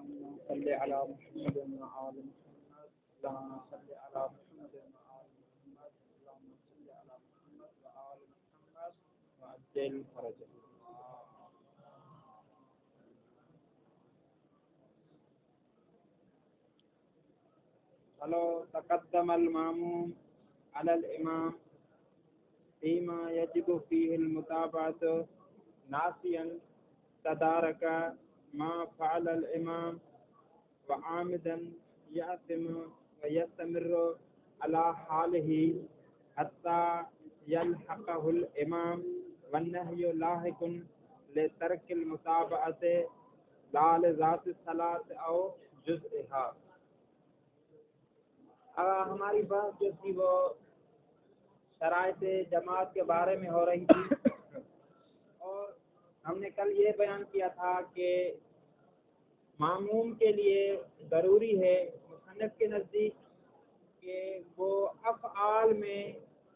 اللهم صل على محمد وآل محمد. اللهم صل على محمد وآل محمد. اللهم صل على محمد وآل محمد وعجل فرجه. فلو تقدم المأموم على الإمام فيما يجب فيه المتابعة ناسيا تدارك ما فعل الإمام وعامدا يأثم ويستمر على حاله حتى يلحقه الإمام والنهي لاحق لترك المتابعة لا لذات الصلاة أو جزئها. ہماری بات جو تھی وہ شرائط جماعت کے بارے میں ہو رہی تھی، اور ہم نے کل یہ بیان کیا تھا کہ ماموم کے لیے ضروری ہے مصنف کے نزدیک کہ وہ افعال میں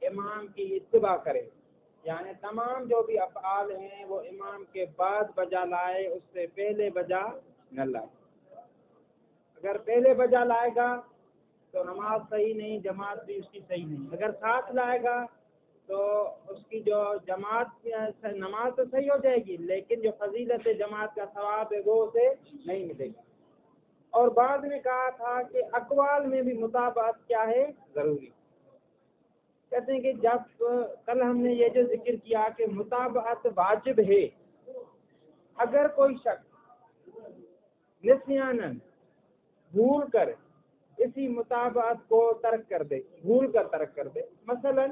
امام کی اتباع کرے، یعنی تمام جو بھی افعال ہیں وہ امام کے بعد بجا لائے، اس سے پہلے بجا نہ لائے. اگر پہلے بجا لائے گا تو نماز صحیح نہیں، جماعت بھی اس کی صحیح نہیں. اگر ساتھ لائے گا تو اس کی جو جماعت نماز تو صحیح ہو جائے گی، لیکن جو فضیلت جماعت کا ثواب ہے وہ اسے نہیں ملے گا. اور بعد میں کہا تھا کہ اقوال میں بھی مطابقت کیا ہے، ضروری. کہتے ہیں کہ جب کل ہم نے یہ جو ذکر کیا کہ مطابقت واجب ہے، اگر کوئی شخص نسیاناً بھول کر اسی مطابقت کو ترک کر دے، بھول کر ترک کر دے، مثلا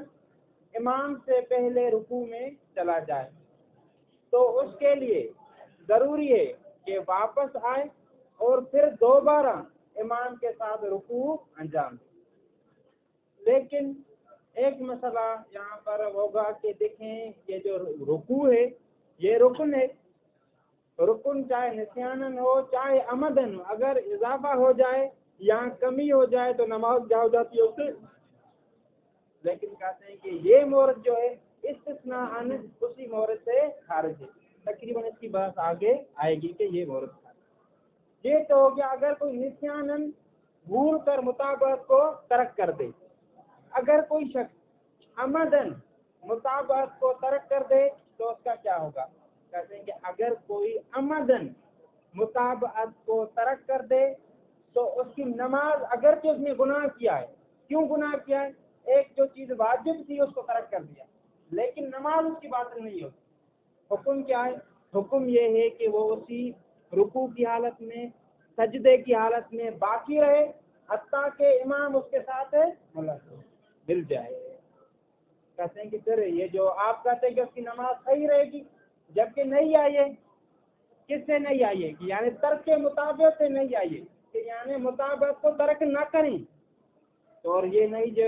امام سے پہلے رکوع میں چلا جائے، تو اس کے لیے ضروری ہے کہ واپس آئے اور پھر دوبارہ امام کے ساتھ رکوع انجام دے. لیکن ایک مسئلہ یہاں پر ہوگا کہ دیکھیں یہ جو رکوع ہے یہ رکن ہے، رکن چاہے نسیاناً ہو چاہے عمدن ہو، اگر اضافہ ہو جائے یا کمی ہو جائے تو نماز کیا ہو جاتی ہے اس سے. لیکن کہتے ہیں کہ یہ مورد جو ہے استثناء اسی مورد سے خارج ہے. تقریباً اس کی بات آگے آئے گی کہ یہ مورد خارج. یہ تو ہو گیا اگر کوئی نسیاناً بھول کر مطابقت کو ترک کر دے. اگر کوئی شخص عمدن مطابقت کو ترک کر دے تو اس کا کیا ہوگا؟ کہتے ہیں کہ اگر کوئی عمدن مطابقت کو ترک کر دے تو اس کی نماز، اگرچہ اس نے گناہ کیا ہے، کیوں گناہ کیا ہے؟ ایک جو چیز واجب تھی اس کو ترک کر دیا، لیکن نماز اس کی باطل نہیں ہوتی. حکم کیا ہے؟ حکم یہ ہے کہ وہ اسی رکوع کی حالت میں، سجدے کی حالت میں باقی رہے حتیٰ کہ امام اس کے ساتھ مل جائے. کہتے ہیں کہ پھر یہ جو آپ کہتے ہیں کہ اس کی نماز صحیح رہے گی، جبکہ نہیں آئیے. کس سے نہیں آئیے گی؟ یعنی ترک کے مطابق سے نہیں آئیے، کہ یعنی مطابق کو ترک نہ کریں. تو اور یہ نہیں جو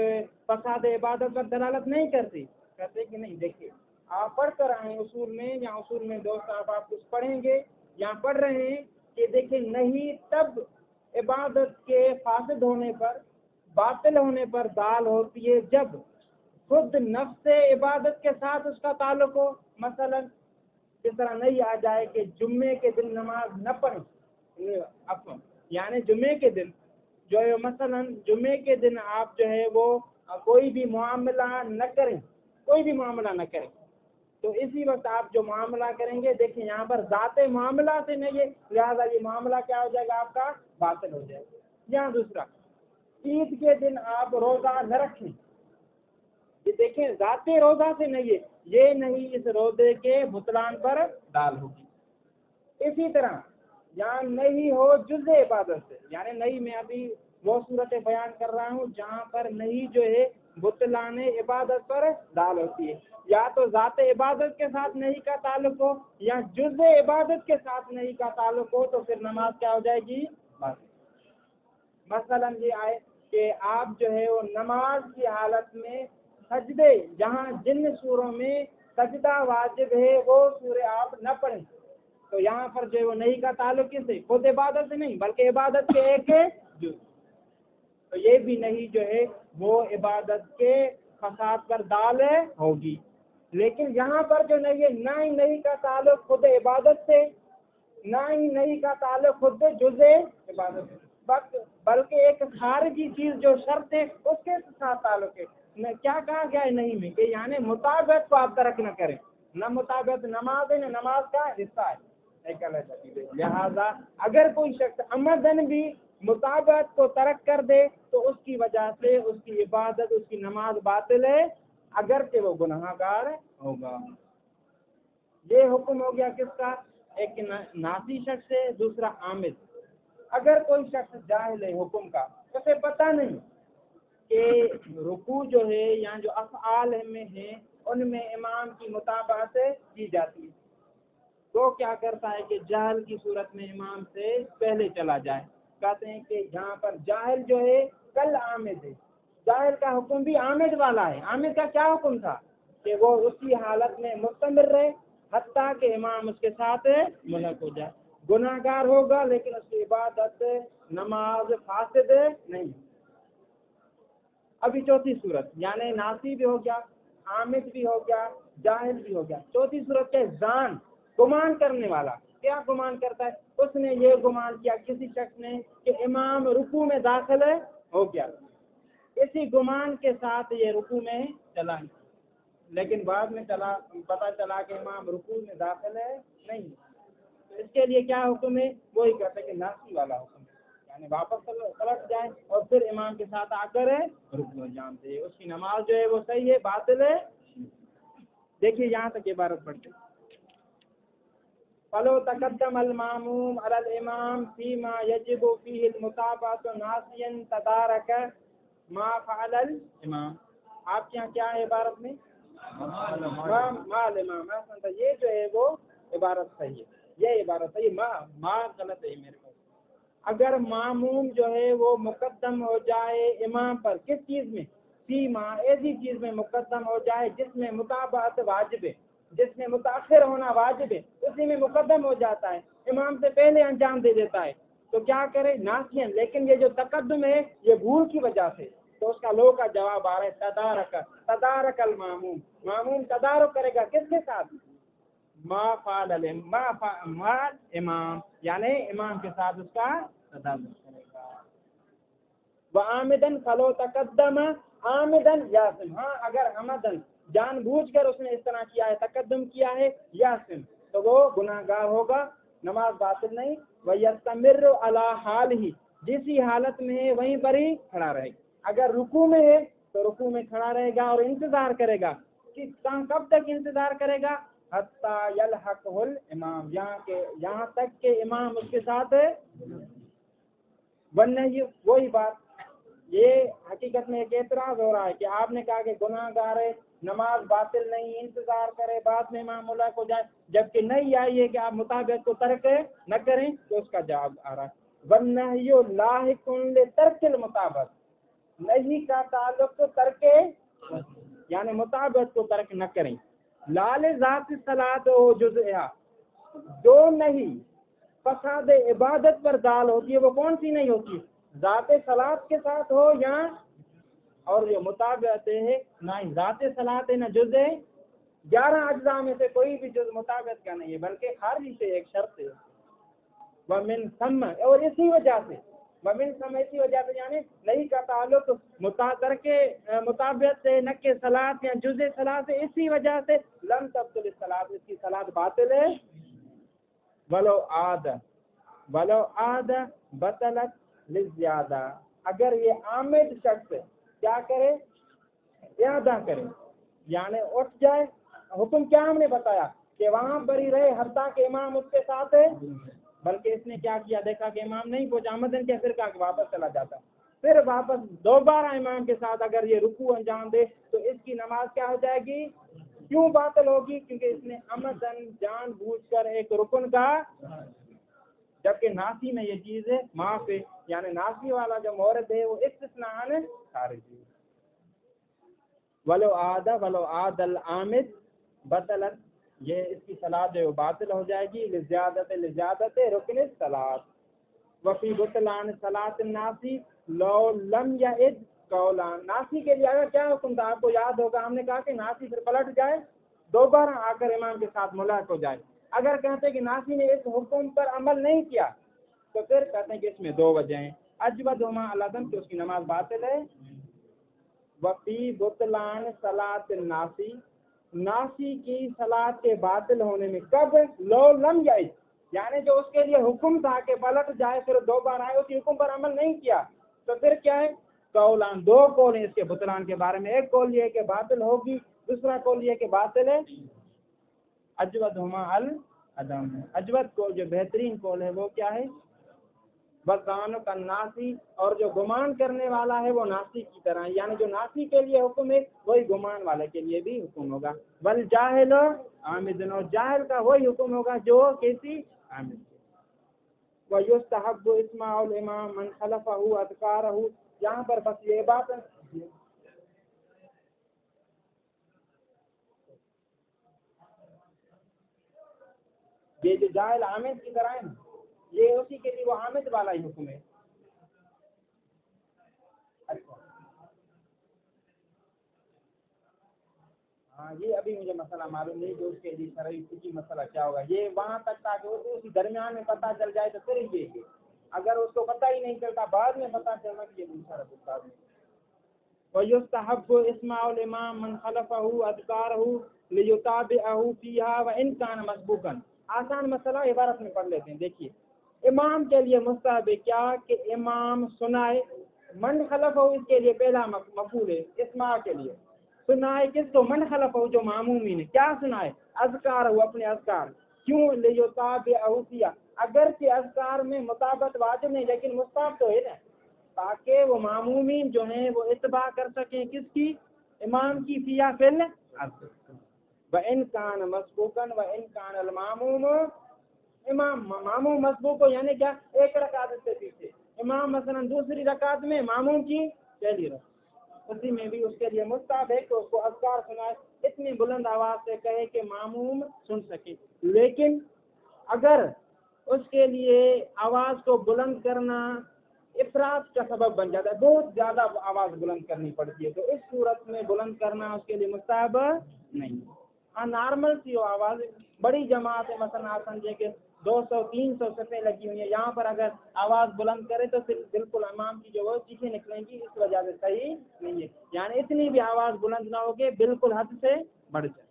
فساد عبادت پر دلالت نہیں کرتی. کہتے کہ نہیں، دیکھیے آپ پڑھ کر آئیں اصول میں، یا اصول میں دوست آپ کچھ پڑھیں گے یا پڑھ رہے ہیں کہ دیکھیں نہیں تب عبادت کے فاسد ہونے پر، باطل ہونے پر دال ہوتی ہے جب خود نفس عبادت کے ساتھ اس کا تعلق ہو. مثلا اس طرح نہیں آ جائے کہ جمعے کے دن نماز نہ پڑھیں، یعنی جمعے کے دن جو ہے مثلا جمعے کے دن آپ جو ہے وہ کوئی بھی معاملہ نہ کریں، کوئی بھی معاملہ نہ کریں. تو اسی وقت آپ جو معاملہ کریں گے، دیکھیں یہاں پر ذات معاملہ سے نہیں ہے، لہٰذا یہ معاملہ کیا ہو جائے گا؟ آپ کا باطل ہو جائے گا. یہاں دوسرا، عید کے دن آپ روزہ نہ رکھیں، یہ دیکھیں ذاتی روزہ سے نہیں ہے، یہ نہیں اس روزے کے بطلان پر دال ہوگی. اسی طرح یہاں نہیں ہو جزء عبادت سے، یعنی نہیں میں ابھی وہ صورت بیان کر رہا ہوں جہاں پر نہیں جو ہے بطلان عبادت پر دال ہوتی ہے. یا تو ذات عبادت کے ساتھ نہیں کا تعلق ہو یا جزء عبادت کے ساتھ نہیں کا تعلق ہو، تو پھر نماز کیا ہو جائے گی؟ مثلا یہ آئے کہ آپ جو ہے وہ نماز کی حالت میں سجدے، جہاں جن سوروں میں سجدہ واجب ہے وہ سورے آپ نہ پڑھیں، تو یہاں پر جو ہے وہ نہیں کا تعلق کس سے؟ خود عبادت سے نہیں بلکہ عبادت کے ایک جز. تو یہ بھی نہیں جو ہے وہ عبادت کے فساد پر دال ہوگی. لیکن یہاں پر جو نہیں ہے، نہ ہی نہیں کا تعلق خود عبادت سے نہ ہی نہیں کا تعلق خود جزء عبادت، بلکہ ایک خارجی چیز جو شرط ہے اس کے ساتھ تعلق ہے۔ کیا کہا گیا ہے نہیں میں کہ یعنی مطابقت کو آپ ترک نہ کریں، نہ مطابقت نماز ہے نہ نماز کا حصہ ہے، ایک الگ چیز ہے۔ لہذا اگر کوئی شخص عمدن بھی مطابقت کو ترک کر دے تو اس کی وجہ سے اس کی عبادت، اس کی نماز باطل ہے، اگرچہ وہ گناہ گار ہوگا۔ یہ حکم ہو گیا کس کا؟ ایک ناسی شخص ہے، دوسرا عامد۔ اگر کوئی شخص جاہل ہے حکم کا، اسے پتہ نہیں کہ رکوع جو ہے یا جو افعال میں ہیں ان میں امام کی مطابقت کی جاتی ہے، تو کیا کرتا ہے کہ جاہل کی صورت میں امام سے پہلے چلا جائے۔ کہتے ہیں کہ یہاں پر جاہل جو ہے کل عامد ہے، جاہل کا حکم بھی عامد والا ہے۔ عامد کا کیا حکم تھا کہ وہ اسی حالت میں مستمر رہے حتیٰ کہ امام اس کے ساتھ ملک ہو جائے۔ گناہ گار ہوگا لیکن اس کی عبادت نماز فاسد نہیں۔ ابھی چوتھی صورت یعنی ناسی بھی ہو گیا، عامد بھی ہو گیا، جاہل بھی ہو گیا۔ چوتھی صورت کے ظان، گمان کرنے والا۔ کیا گمان کرتا ہے؟ اس نے یہ گمان کیا کسی شخص نے کہ امام رکوع میں داخل ہو گیا، اسی گمان کے ساتھ یہ رکوع میں چلا، لیکن بعد میں پتہ چلا کہ امام رکوع میں داخل ہے نہیں، تو اس کے لیے کیا حکم ہے؟ وہی کہتے ہیں کہ ناسی والا حکم ہے، یعنی واپس پلٹ جائے اور پھر امام کے ساتھ آ کر رکوع انجام دے، اس کی نماز جو ہے وہ صحیح ہے، باطل ہے۔ دیکھیے یہاں تک عبارت پڑھتے ہیں۔ فلو تقدم الماموم علی الامام فیما یجب فیہ المتابعۃ ناسیا تدارک ما فعل الامام۔ آپ کے یہاں کیا ہے عبارت میں؟ مال امام۔ یہ جو ہے وہ عبارت صحیح ہے، یہ عبارت صحیح، ما غلط ہے میرے پاس۔ اگر معموم جو ہے وہ مقدم ہو جائے امام پر، کس چیز میں؟ فیما، ایسی چیز میں مقدم ہو جائے جس میں متابعت واجب ہے، جس میں متاخر ہونا واجب ہے، اسی میں مقدم ہو جاتا ہے، امام سے پہلے انجام دے دیتا ہے، تو کیا کرے؟ ناسین۔ لیکن یہ جو تقدم ہے یہ بھول کی وجہ سے، تو اس کا لو کا جواب آ رہا ہے تدارک الماموم۔ معموم تدارک کرے گا کس کے ساتھ؟ ما امام، یعنی امام کے ساتھ اس کا تدارک کرے گا۔ وعامدن فلو تقدم عامدن یاسم۔ ہاں اگر عمدن جان بوجھ کر اس نے اس طرح کیا ہے، تقدم کیا ہے، یاسم، تو وہ گناہ گار ہوگا، نماز باطل نہیں۔ ویستمر علی حالہ، جسی حالت میں ہے وہیں پر ہی کھڑا رہے گا۔ اگر رکوع میں ہے تو رکوع میں کھڑا رہے گا اور انتظار کرے گا۔ کب تک انتظار کرے گا؟ حتیٰ یلحقہ الامام، یہاں تک کہ امام اس کے ساتھ ہے۔ ورنہ یہ وہی بات، یہ حقیقت میں ایک اعتراض ہو رہا ہے کہ آپ نے کہا کہ گناہ گار ہے، نماز باطل نہیں، انتظار کرے بعد میں امام ملک ہو جائے، جبکہ نہیں آئی ہے کہ آپ مطابقت کو ترک نہ کریں، تو اس کا جواب آ رہا ہے وَالنَّهْيُ لَاحِقٌ لِتَرْكِ الْمُطَابَقَةِ۔ نہیں کا تعلق تو ترک، یعنی مطابقت کو ترک نہ کریں۔ لال ذات صلاۃ و جزءھا، جو نہیں فساد عبادت پر دال ہوتی ہے وہ کون سی نہیں ہوتی؟ ذات صلاۃ کے ساتھ ہو یا، اور جو مطابقت ہے نہ ذات صلاۃ ہے نہ جزء، 11 اجزاء میں سے کوئی بھی جز مطابقت کا نہیں ہے بلکہ خارجی سے ایک شرط ہے۔ ومن ثم، اور اسی وجہ سے، ومن ثم اسی وجہ سے، یعنی نہیں کا تعلق ترک مطابقت سے، نہ کہ صلاۃ یا جزء صلاۃ سے، اسی وجہ سے لم تبطل الصلاۃ، اس کی صلاۃ باطل ہے۔ ولو عاد بطلت للزیادہ، اگر یہ عامد شخص کیا کرے؟ اعادہ کرے، یعنی اٹھ جائے۔ حکم کیا ہم نے بتایا کہ وہاں پر ہی رہے حتیٰ کہ امام اس کے ساتھ ہے، بلکہ اس نے کیا کیا؟ دیکھا کہ امام نہیں پہنچا، آمدن کے پھر کہا کہ واپس چلا جاتا، پھر واپس دوبارہ امام کے ساتھ اگر یہ رکوع انجام دے تو اس کی نماز کیا ہو جائے گی؟ کیوں باطل ہوگی؟ کیونکہ اس نے عمدن جان بوجھ کر ایک رکن کا، جبکہ ناسی میں یہ چیز ہے معاف ہے، یعنی ناسی والا جو مورد ہے وہ استثناء خارج ہے۔ ولو عاد العامد بطلت، یہ اس کی صلاۃ جو باطل ہو جائے گی، لزیادت رکن الصلاۃ۔ وفی بطلان صلاۃ الناسی لو لم یعد قولان، ناسی کے لیے اگر کیا حکم تھا؟ آپ کو یاد ہوگا ہم نے کہا کہ ناسی پھر پلٹ جائے، دوبارہ آ کر امام کے ساتھ ملاق ہو جائے، اگر کہتے ہیں کہ ناسی نے اس حکم پر عمل نہیں کیا تو پھر کہتے ہیں کہ اس میں دو وجہ ہیں. اجودہما العدم کہ اس کی نماز باطل ہے. وفی بطلان صلاۃ الناسی ناسی کی صلاۃ کے باطل ہونے میں کب لو لم یعد یعنی جو اس کے لیے حکم تھا کہ پلٹ جائے پھر دو بار آئے اسی حکم پر عمل نہیں کیا تو پھر کیا ہے قولان دو قول ہیں اس کے بطلان کے بارے میں. ایک قول یہ ہے کہ باطل ہوگی دوسرا قول یہ ہے کہ باطل ہے. اجودہما العدم اجود قول جو بہترین قول ہے وہ کیا ہے وَظَانُ كَالنَّاسِ اور جو گمان کرنے والا ہے وہ ناسی کی طرح یعنی جو ناسی کے لیے حکم ہے وہی گمان والے کے لیے بھی حکم ہوگا. والجاہل عامد اور جاہل کا وہی حکم ہوگا جو کسی عامد. وَيُسْتَحَبُّ إِسْمَاعُ الْإِمَامِ مَنْ خَلَفَهُ أَذْكَارَهُ یہاں پر بس یہ بات یہ جو جاہل عامد کی طرح ہے یہ اسی کے لیے وہ عامد والا ہی حکم ہے. اچھا ہاں یہ ابھی مجھے مسئلہ معلوم نہیں جو اس کے لیے شرعی فقہی مسئلہ کیا ہوگا. یہ وہاں تک تھا کہ وہ اسی درمیان میں پتہ چل جائے تو پھر یہ ہے. اگر اس کو پتہ ہی نہیں چلتا بعد میں پتہ چلنا کہ یہ دوسرا استاد ہے. وَيُسْتَحَبُّ إِسْمَاعُ الْإِمَامِ مَنْ خَلَفَهُ أَذْكَارَهُ لِيُتَابِعَهُ فِيهَا وَإِنْ كَانَ مَسْبُوقًا. آسان مسئلہ عبارت میں پڑھ لیتے ہیں. دیکھیے امام کے لیے مستحب کیا کہ امام سنائے. من خلفہ اس کے لیے پہلا مفعول ہے اسماع کے لیے. سنائے کس کو من خلفہ جو معمومین ہے. کیا سنائے اذکار ہو اپنے اذکار. کیوں لیتابعہ فیہا اگرچہ اذکار میں مطابقت واجب نہیں لیکن مستحب تو ہے نا تاکہ وہ معمومین جو ہیں وہ اتباع کر سکیں کس کی امام کی فیہا فی الاذکار. وَإِنْ كَانَ مَسْبُوقًا وَإِنْ كَانَ الْمَامُومُ امام معموم مسبوق کو یعنی کیا ایک رکعت سے پیچھے امام مثلا دوسری رکعت میں معموم کی پہلی رکعت اسی میں بھی اس کے لیے مستحب ہے کہ اس کو اذکار سنائے اتنی بلند آواز سے کہے کہ معموم سن سکے. لیکن اگر اس کے لیے آواز کو بلند کرنا افراط کا سبب بن جاتا ہے بہت زیادہ آواز بلند کرنی پڑتی ہے تو اس صورت میں بلند کرنا اس کے لیے مستحب نہیں. ہاں نارمل سی ہو آواز بڑی جماعت ہے مثلا آپ سمجھے کہ 200-300 صفیں لگی ہوئی ہیں یہاں پر اگر آواز بلند کرے تو پھر بالکل امام کی جو وہ چیخیں نکلیں گی اس وجہ سے صحیح نہیں ہے. یعنی اتنی بھی آواز بلند نہ ہو کہ بالکل حد سے بڑھ جائے.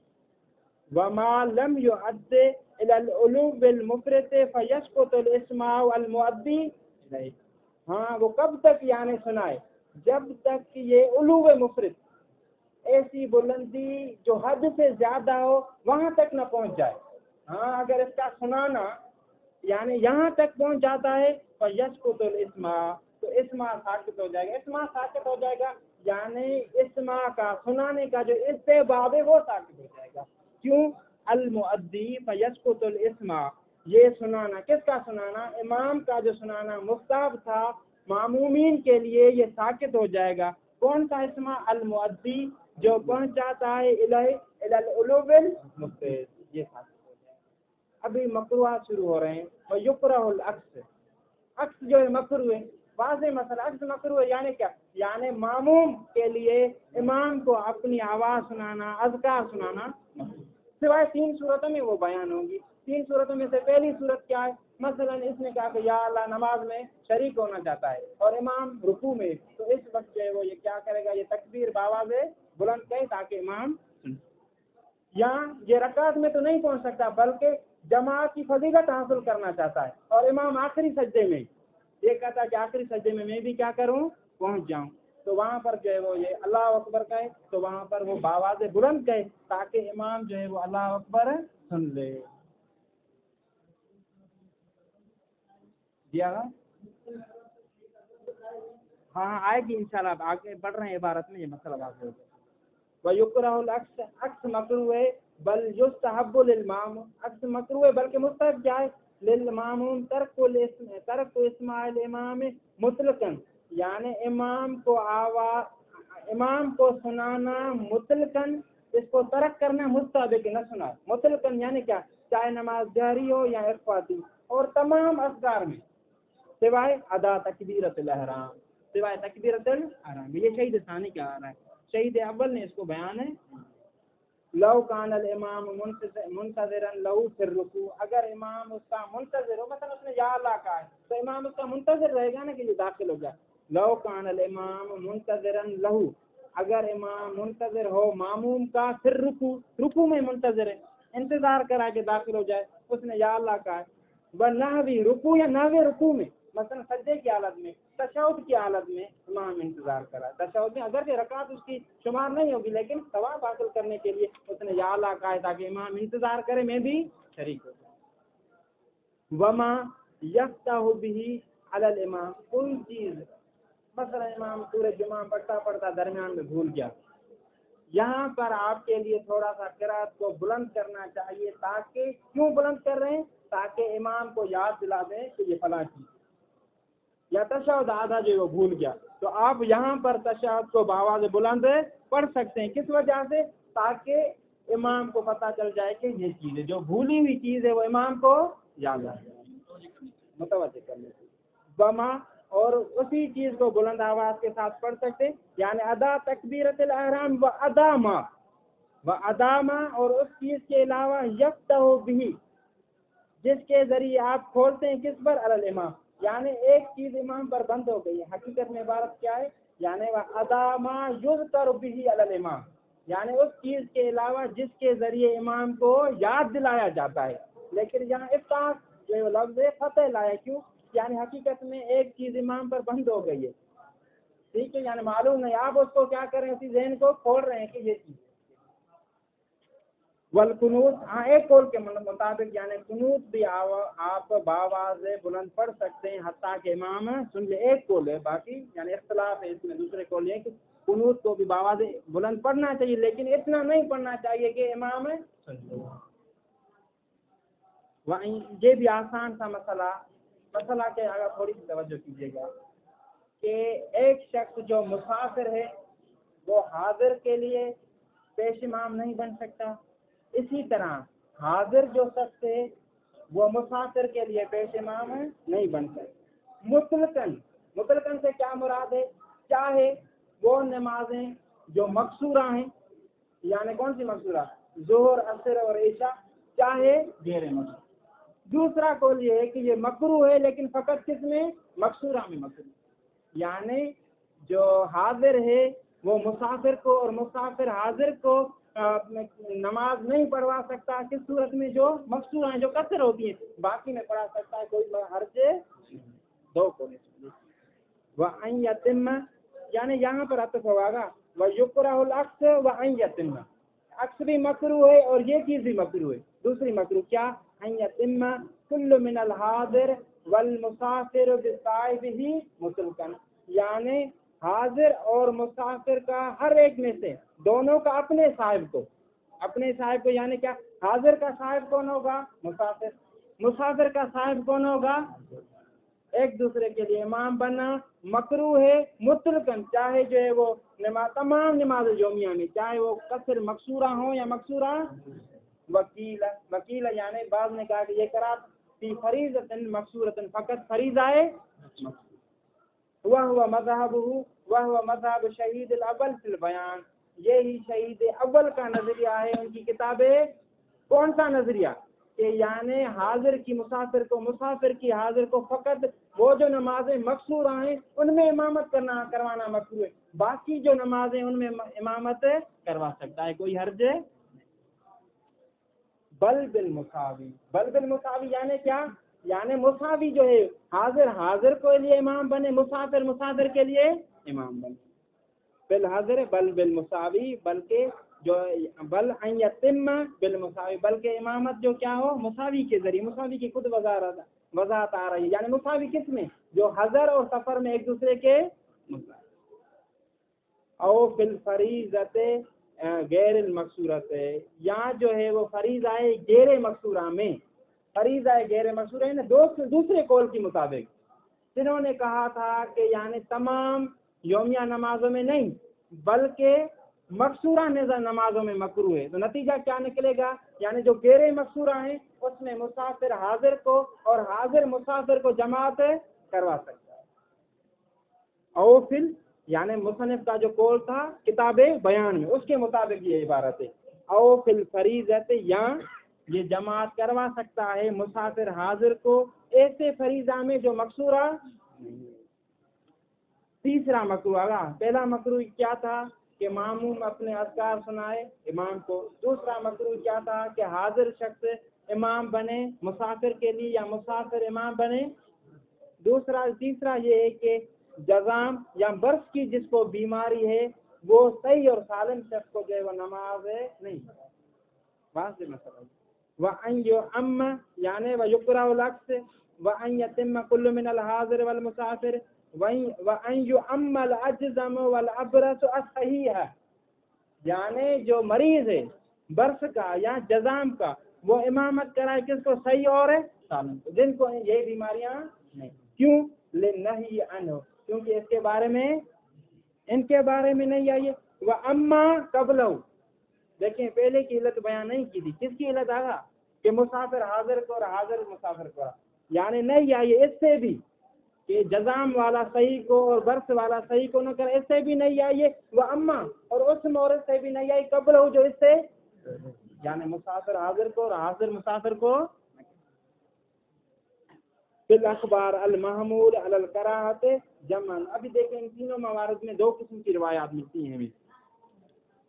وَمَا لَمْ يُعَدِّ إِلَى الْعُلُوِّ الْمُفْرِطِ فَيَسْقُطُ الْإِسْمَاعُ الْمُؤَدِّي إِلَيْهِ. ہاں وہ کب تک یعنی سنائے جب تک یہ علو مفرط ایسی بلندی جو حد سے زیادہ ہو وہاں تک نہ پہنچ جائے. ہاں اگر اس کا سنانا یعنی یہاں تک پہنچ جاتا ہے تو یسقط الاسماء تو اسماء ساقط ہو جائے گا. اسماء ساقط ہو جائے گا یعنی اسماء کا سنانے کا جو استحباب ہے وہ ساقط ہو جائے گا. کیوں المؤدی فیسقط الاسماء یہ سنانا کس کا سنانا امام کا جو سنانا مستحب تھا معمومین کے لیے یہ ساقط ہو جائے گا. کون سا اسماء المؤدی جو پہنچ جاتا ہے الی العلو المفرط یہ ساقط. ابھی مکروہات شروع ہو رہے ہیں اور یکرہ العکس عکس جو ہے مکروہ ہے واضح مسئلہ عکس مکروہ ہے یعنی کیا یعنی معموم کے لیے امام کو اپنی آواز سنانا اذکار سنانا سوائے 3 صورتوں میں وہ بیان ہوں گی. 3 صورتوں میں سے پہلی صورت کیا ہے مثلا اس نے کہا کہ یا اللہ نماز میں شریک ہونا چاہتا ہے اور امام رکوع میں تو اس وقت جو ہے وہ یہ کیا کرے گا یہ تکبیر باواز بلند کرے تاکہ امام یا یہ رکعت میں تو نہیں پہنچ سکتا بلکہ جماعت کی فضیلت حاصل کرنا چاہتا ہے اور امام آخری سجدے میں یہ کہتا ہے کہ آخری سجدے میں بھی کیا کروں پہنچ جاؤں تو وہاں پر جو ہے وہ یہ اللہ اکبر کہے تو وہاں پر وہ باواز بلند کہے تاکہ امام جو ہے وہ اللہ اکبر سن لے. جی ہاں آئے گی انشاءاللہ آگے بڑھ رہے ہیں عبارت میں یہ مسئلہ واضح ہوگا. وَيُكْرَهُ الْعَكْسُ عکس مکروہ ہے بل یستحب للماموم عکس مکروہ ہے بلکہ مستحب کیا ہے للماموم ترک اسماع الامام مطلقاً یعنی امام کو سنانا مطلقاً اس کو ترک کرنا مستحب ہے کہ نہ سنا مطلقاً یعنی کیا چاہے نماز جہری ہو یا اخفاتی اور تمام اذکار میں سوائے ادا تکبیرۃ الاحرام سوائے تکبیرۃ الاحرام. یہ شہید ثانی کیا آ رہا ہے شہید اول نے اس کو بیان ہے لو کان الامام منتظرا لہو فی الرکوع، اگر امام اس کا منتظر ہو، مثلا اس نے یا اللہ کہا ہے تو امام اس کا منتظر رہے گا نا کہ یہ داخل ہو جائے. لو کان الامام منتظرا لہو، اگر امام منتظر ہو ماموم کا پھر رکوع میں منتظر ہے، انتظار کرا کہ داخل ہو جائے، اس نے یا اللہ کہا ہے. نحوی رکوع یا نحوی رکوع میں، مثلا سجدے کی حالت میں، تشہد کی حالت میں امام انتظار کرا. تشہد میں اگر رکعت اس کی شمار نہیں ہوگی لیکن ثواب حاصل کرنے کے لیے اس نے یا اللہ کہا ہے تاکہ امام انتظار کرے، میں بھی شریک ہو جاؤں. وما یفتح به علی الامام، کوئی چیز مثلا امام سورہ جمعہ پڑھتا درمیان میں بھول گیا، یہاں پر آپ کے لیے تھوڑا سا قرات کو بلند کرنا چاہیے. تاکہ کیوں بلند کر رہے ہیں؟ تاکہ امام کو یاد دلا دیں کہ یہ فلاں چیز، یا تشہد آدھا جو وہ بھول گیا تو آپ یہاں پر تشہد کو بآواز بلند پڑھ سکتے ہیں. کس وجہ سے؟ تاکہ امام کو پتہ چل جائے کہ یہ چیز ہے، جو بھولی ہوئی چیز ہے وہ امام کو یاد آ جائے، متوجہ کرنے سے. بما، اور اسی چیز کو بلند آواز کے ساتھ پڑھ سکتے، یعنی ادا تکبیرۃ الاحرام و اداما اور اس چیز کے علاوہ یفتح به، جس کے ذریعے آپ کھولتے ہیں کس پر؟ علی الامام. یعنی ایک چیز امام پر بند ہو گئی ہے، حقیقت میں عبارت کیا ہے؟ یعنی وہ اداما یذکر به علی الامام، یعنی اس چیز کے علاوہ جس کے ذریعے امام کو یاد دلایا جاتا ہے. لیکن یہاں افتح جو لفظ فتح لایا، کیوں؟ یعنی حقیقت میں ایک چیز امام پر بند ہو گئی ہے، ٹھیک ہے، یعنی معلوم نہیں، آپ اس کو کیا کریں، اسی ذہن کو کھول رہے ہیں کہ یہ چیز. والقنوت، ہاں ایک قول کے مطابق یعنی قنوت بھی آپ بآواز بلند پڑھ سکتے ہیں حتیٰ کہ امام سن لے. ایک قول ہے، باقی یعنی اختلاف ہے اس میں. دوسرے قول یہ کہ قنوت کو بھی بآواز بلند پڑھنا چاہیے لیکن اتنا نہیں پڑھنا چاہیے کہ امام سن لے. یہ بھی آسان سا مسئلہ کے اگر تھوڑی سی توجہ کیجیے گا کہ ایک شخص جو مسافر ہے وہ حاضر کے لیے پیش امام نہیں بن سکتا، اسی طرح حاضر جو شخص ہے وہ مسافر کے لیے پیش امام نہیں بن سکتا. مطلقاً سے کیا مراد ہے؟ چاہے وہ نمازیں جو مقصورہ ہیں، یعنی کون سی مقصورہ؟ ظہر، عصر اور عشاء، چاہے غیر مقصورہ. دوسرا قول یہ ہے کہ یہ مکروہ ہے لیکن فقط کس میں؟ مقصورہ میں مکروہ. یعنی جو حاضر ہے وہ مسافر کو اور مسافر حاضر کو نماز نہیں پڑھوا سکتا. کس صورت میں؟ جو مقصورہ ہیں، جو قصر ہوتی ہیں، باقی میں پڑھا سکتا ہے، کوئی حرج دو کو نہیں. وَأَن يَتِمَّ، یعنی یہاں پر عطف ہوگا وَيُكْرَهُ الْعَكْسُ وَأَن يَتِمَّ، عکس بھی مکروہ ہے اور یہ چیز بھی مکروہ ہے. دوسری مکروہ کیا؟ ان یتم کل من الحاضر والمسافر بصاحبہ مطلقاً، یعنی حاضر اور مسافر کا ہر ایک میں سے دونوں کا اپنے صاحب کو یعنی کیا؟ حاضر کا صاحب کون ہوگا؟ مسافر کا صاحب کون ہوگا؟ ایک دوسرے کے لیے امام بننا مکروہ ہے مطلقاً، چاہے جو ہے وہ تمام نماز یومیہ میں، چاہے وہ قصر مقصورہ ہوں یا مقصورہ. وکیل یعنی بعض نے کہا کہ یہ قرات فی فریضۃ مقصورۃ، فقط فریضہ ہے. وہ مذہب شہید الاول فی البیان، یہی شہید اول کا نظریہ ہے ان کی کتابیں. کون سا نظریہ؟ کہ یعنی حاضر کی مسافر کو، مسافر کی حاضر کو فقط وہ جو نمازیں مقصورہ ہیں ان میں امامت کروانا مکروہ ہے، باقی جو نمازیں ان میں امامت کروا سکتا ہے، کوئی حرج. بل بالمساوی یعنی کیا؟ یعنی مساوی جو ہے، حاضر کے لیے امام بنے، مسافر کے لیے امام بنے. بالحاضر بل بالمساوی، بلکہ جو بل ان یتم بالمساوی، بلکہ امامت جو کیا ہو؟ مساوی کے ذریعے. مساوی کی خود وضاحت آ رہی ہے، یعنی مساوی کس میں؟ جو حضر اور سفر میں ایک دوسرے کے مساوی. او فی الفریضۃ غیر المقصورت، یا جو ہے وہ فریضہ غیر مقصورہ میں. فریضہ غیر مقصورہ ہے نا، دوسرے قول کے مطابق جنہوں نے کہا تھا کہ یعنی تمام یومیہ نمازوں میں نہیں بلکہ مقصورہ نمازوں میں مکروہ ہے. تو نتیجہ کیا نکلے گا؟ یعنی جو غیر مقصورہ ہیں اس میں مسافر حاضر کو اور حاضر مسافر کو جماعت کروا سکتا ہے. او فل، یعنی مصنف کا جو قول تھا کتاب بیان میں، اس کے مطابق یہ عبارت ہے. او فی الفریضۃ، یا یہ جماعت کروا سکتا ہے مسافر حاضر کو ایسے فریضہ میں جو مقصورہ نہیں ہے۔ تیسرا مکروہ آگا، پہلا مکروہ کیا تھا کہ ماموم اپنے اذکار سنائے امام کو، دوسرا مکروہ کیا تھا کہ حاضر شخص امام بنے مسافر کے لیے یا مسافر امام بنے، تیسرا یہ ہے کہ جزام یا برس کی جس کو بیماری ہے وہ صحیح اور سالم شخص کو جو ہے وہ نماز نہیں واضح مسئلہ۔ وَأَنْ يُعَمَّ یعنی وَيُقْرَأُ الْعَكْسُ وَأَنْ يَتِمَّ كُلُّ مِنَ الْحَاضِرِ وَالْمُسَافِرِ وَأَنْ يُعَمَّ الْأَجْزَمُ وَالْأَبْرَصُ الصَّحِيحَ، یعنی جو مریض ہے برس کا یا جزام کا وہ امامت کرائے کس کو؟ صحیح اور سالم کو، جن کو یہ بیماریاں نہیں۔ کیوں؟ لِلنَّهْيِ عَنْهُ، کیونکہ اس کے بارے میں ان کے بارے میں نہیں آئیے۔ وَأَمَّا قَبْلَهُ، دیکھیں پہلے کی علت بیان نہیں کی تھی، کس کی علت آگا کہ مسافر حاضر کو اور حاضر مسافر کو، یعنی نہیں آئیے اس سے بھی کہ جزام والا صحیح کو اور برس والا صحیح کو نہ کرے، اس سے بھی نہیں آئیے۔ وَأَمَّا، اور اس مورد سے بھی نہیں آئی قبلہ جو اس سے، یعنی مسافر حاضر کو اور حاضر مسافر کو۔ فی الاخبار المحمول علی الکراہۃ جمعاً، ابھی دیکھیں ان تینوں موارد میں دو قسم کی روایات ملتی ہیں ہمیں۔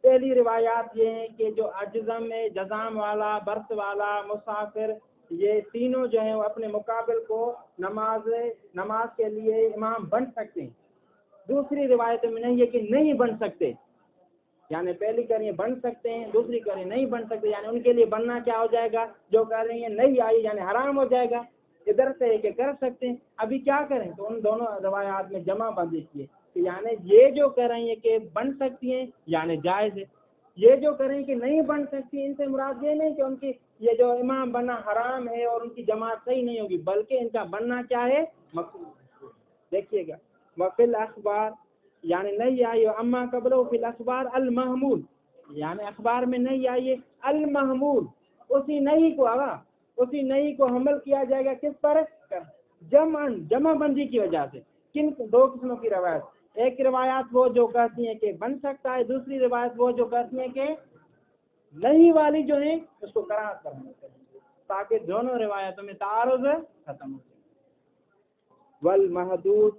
پہلی روایات یہ ہیں کہ جو اجزم ہے، جزام والا، برس والا، مسافر، یہ تینوں جو ہیں وہ اپنے مقابل کو نماز کے لیے امام بن سکتے ہیں۔ دوسری روایت میں نہیں ہے کہ نہیں بن سکتے، یعنی پہلی کہہ رہی ہیں بن سکتے ہیں، دوسری کہہ رہی ہیں نہیں بن سکتے، یعنی ان کے لیے بننا کیا ہو جائے گا؟ جو کہہ رہی ہیں نہیں آئی یعنی حرام ہو جائے گا۔ ادھر سے کہ کر سکتے ہیں، ابھی کیا کریں؟ تو ان دونوں روایات میں جمع بندی کی ہے کہ یعنی یہ جو کہہ رہی ہیں کہ بن سکتی ہیں یعنی جائز ہے، یہ جو کریں کہ نہیں بن سکتی ان سے مراد یہ نہیں کہ ان کی یہ جو امام بننا حرام ہے اور ان کی جماعت صحیح نہیں ہوگی، بلکہ ان کا بننا کیا ہے؟ مقصود۔ دیکھیے گا وفی الاخبار یعنی نہیں آئی، اما قبل فی الاخبار المحمول یعنی اخبار میں نہیں آئیے المحمول، اسی نہیں کو آگا، اسی نہیں کو حمل کیا جائے گا کس پر؟ جمع بندی کی وجہ سے۔ کن دو قسموں کی روایت، ایک روایات وہ جو کہتی ہیں کہ بن سکتا ہے، دوسری روایت وہ جو کہتی ہیں کہ نہیں والی جو ہے اس کو قرار کرنا چاہیے تاکہ دونوں روایتوں میں تعارض ختم ہو جائے۔ والمحدود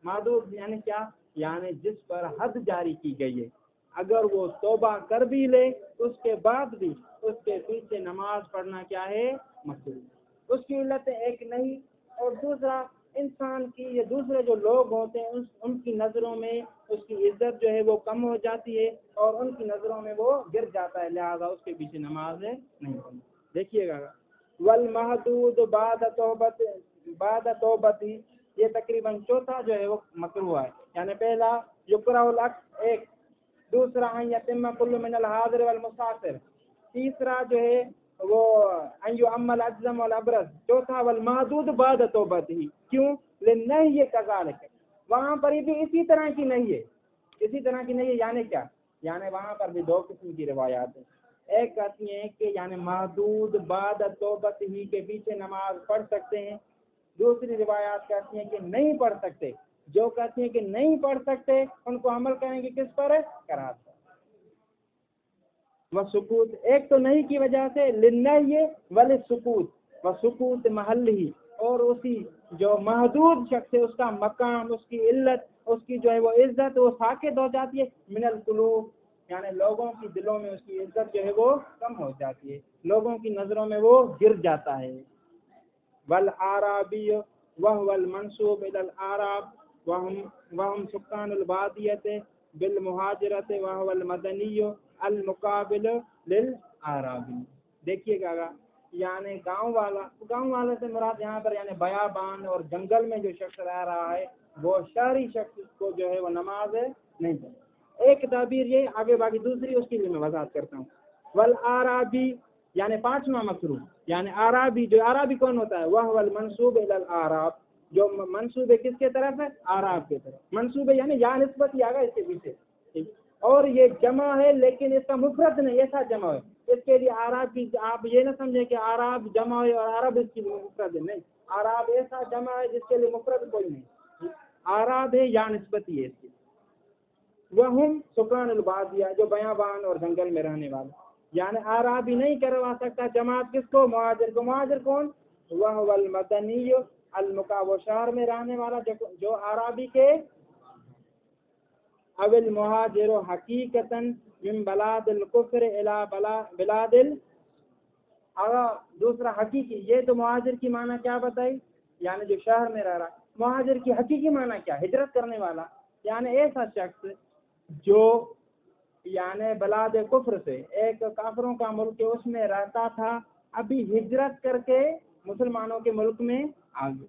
محدود یعنی کیا؟ یعنی جس پر حد جاری کی گئی ہے، اگر وہ توبہ کر بھی لے اس کے بعد بھی اس کے پیچھے نماز پڑھنا کیا ہے؟ مکروہ۔ اس کی علت ایک نہیں، اور دوسرا انسان کی یہ دوسرے جو لوگ ہوتے ہیں ان کی نظروں میں اس کی عزت جو ہے وہ کم ہو جاتی ہے اور ان کی نظروں میں وہ گر جاتا ہے، لہذا اس کے پیچھے نماز نہیں پڑھنی۔ دیکھیے گا والمحدود بعد توبت ہی، یہ تقریباً چوتھا جو ہے وہ مکروہ ہے، یعنی پہلا یکرہ الاکس ایک، دوسرا ان یتم کل من الحاضر والمسافر، تیسرا جو ہے وہ ان یعم الاجزم والابرص، چوتھا والمحدود بعد توبت ہی۔ کیوں؟ لنہی کذالک، وہاں پر بھی اسی طرح کی نہیں ہے، اسی طرح کی نہیں ہے، یعنی کیا؟ یعنی وہاں پر بھی دو قسم کی روایات ہیں، ایک کہتی ہیں کہ یعنی محدود بعد توبت ہی کے پیچھے نماز پڑھ سکتے ہیں، دوسری روایات کہتی ہیں کہ نہیں پڑھ سکتے، جو کہتی ہیں کہ نہیں پڑھ سکتے ان کو عمل کریں گے کس پر؟ قرات پر۔ وسکوت، ایک تو نہیں کی وجہ سے لنہی ولسکوت، وسکوت محل ہی، اور اسی جو محدود شخص ہے اس کا مقام، اس کی علت، اس کی جو ہے وہ عزت وہ ساکت ہو جاتی ہے، من القلوب یعنی لوگوں کی دلوں میں اس کی عزت جو ہے وہ کم ہو جاتی ہے، لوگوں کی نظروں میں وہ گر جاتا ہے۔ والاعرابی وهو المنسوب الى الاعراب وهم سكان البادیہ بالمہاجرۃ وهو المدنی المقابل للاعرابی۔ دیکھیے گا یعنی گاؤں والا سے مراد یہاں پر یعنی بیابان اور جنگل میں جو شخص رہ رہا ہے وہ شہری شخص کو جو ہے وہ نماز نہیں پڑھتا۔ ایک تعبیر یہ آگے باقی دوسری اس کے لیے میں وضاحت کرتا ہوں۔ والاعرابی یعنی پانچواں مکروہ، یعنی عربی، جو عربی کون ہوتا ہے؟ وہ المنسوب الی الاعراب، جو منسوب ہے کس کے طرف ہے؟ اعراب کے طرف، منسوب ہے یعنی یا نسبت ہی آگا اس کے پیچھے، اور یہ جمع ہے لیکن اس کا مفرد نہیں، ایسا جمع ہے، اس کے لیے اعراب کی آپ یہ نہ سمجھیں کہ اعراب جمع ہے اور عرب اس کی مفرد ہے، نہیں، اعراب ایسا جمع ہے جس کے لیے مفرد کوئی نہیں، اعراب ہے یا نسبت ہی ہے اس کی۔ وہم سکان البادیہ جو بیابان اور جنگل میں رہنے والے. یعنی اعرابی نہیں کروا سکتا جماعت کس کو؟ مہاجر کو. مہاجر کون؟ وہ المدنی وہ شہر میں رہنے والا جو اعرابی کے اول مہاجر حقیقتاً من بلاد الکفر الی بلاد دوسرا حقیقی. یہ تو مہاجر کی معنی کیا بتائی؟ یعنی جو شہر میں رہ رہا. مہاجر کی حقیقی معنی کیا؟ ہجرت کرنے والا. یعنی ایسا شخص جو یعنی بلاد کفر سے ایک کافروں کا ملک اس میں رہتا تھا، ابھی ہجرت کر کے مسلمانوں کے ملک میں آ گیا،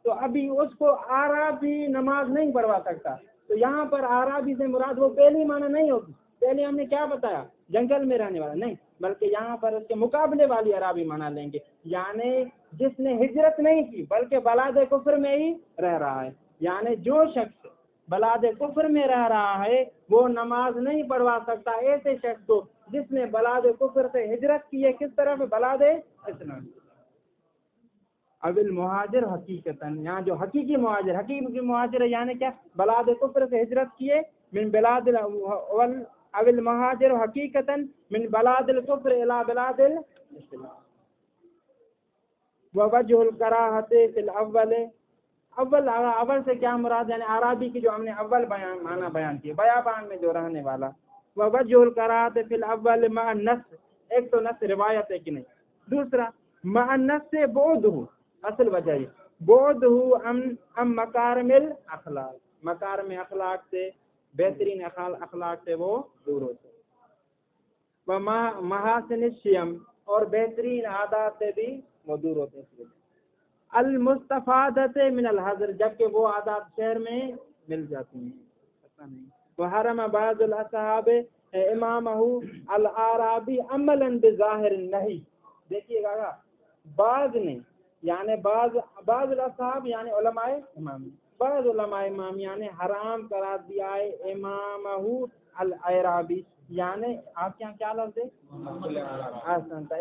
تو ابھی اس کو اعرابی نماز نہیں پڑھوا سکتا. تو یہاں پر اعرابی سے مراد وہ پہلی معنی نہیں ہوگی. پہلے ہم نے کیا بتایا؟ جنگل میں رہنے والا نہیں، بلکہ یہاں پر اس کے مقابلے والی عربی معنی لیں گے. یعنی جس نے ہجرت نہیں کی بلکہ بلاد کفر میں ہی رہ رہا ہے. یعنی جو شخص بلاد کفر میں رہ رہا ہے وہ نماز نہیں پڑھوا سکتا ایسے شخص کو جس نے بلاد کفر سے ہجرت کی ہے. کس طرف؟ بلاد اسلام. اول مہاجر حقیقتاً، یہاں جو حقیقی مہاجر ہے یعنی کیا؟ بلاد کفر سے ہجرت کیے. من بلاد اول مہاجر حقیقتاً من بلاد الکفر الی بلاد الاسلام. ووجہ الکراہۃ فی الاول. اول سے کیا مراد؟ یعنی اعرابی کی جو ہم نے اول معنی بیان کیے، بیابان میں جو رہنے والا. ووجہ الکراہۃ فی الاول مع النص. ایک تو نص روایت ہے کہ نہیں، دوسرا مع النص سے بعدہ. اصل وجہ یہ بعدہ ام مکارم الاخلاق، مکارم اخلاق سے، بہترین اخلاق سے وہ دور ہوتے. محاسن الشیم، اور بہترین عادات سے بھی وہ دور ہوتے ہیں. المستفادت من الحضر، جبکہ وہ عادات شہر میں مل جاتی ہیں. ایسا نہیں. وحرم بعض الاصحاب امامہ الاعرابی عملا بظاہر النہی. دیکھیے گا بعض نے یعنی بعض الاصحاب یعنی علماء امام، بعض علماء امام یعنی حرام قرار دیا ہے امامہ الاعرابی. یعنی آپ کے یہاں کیا لفظ ہے؟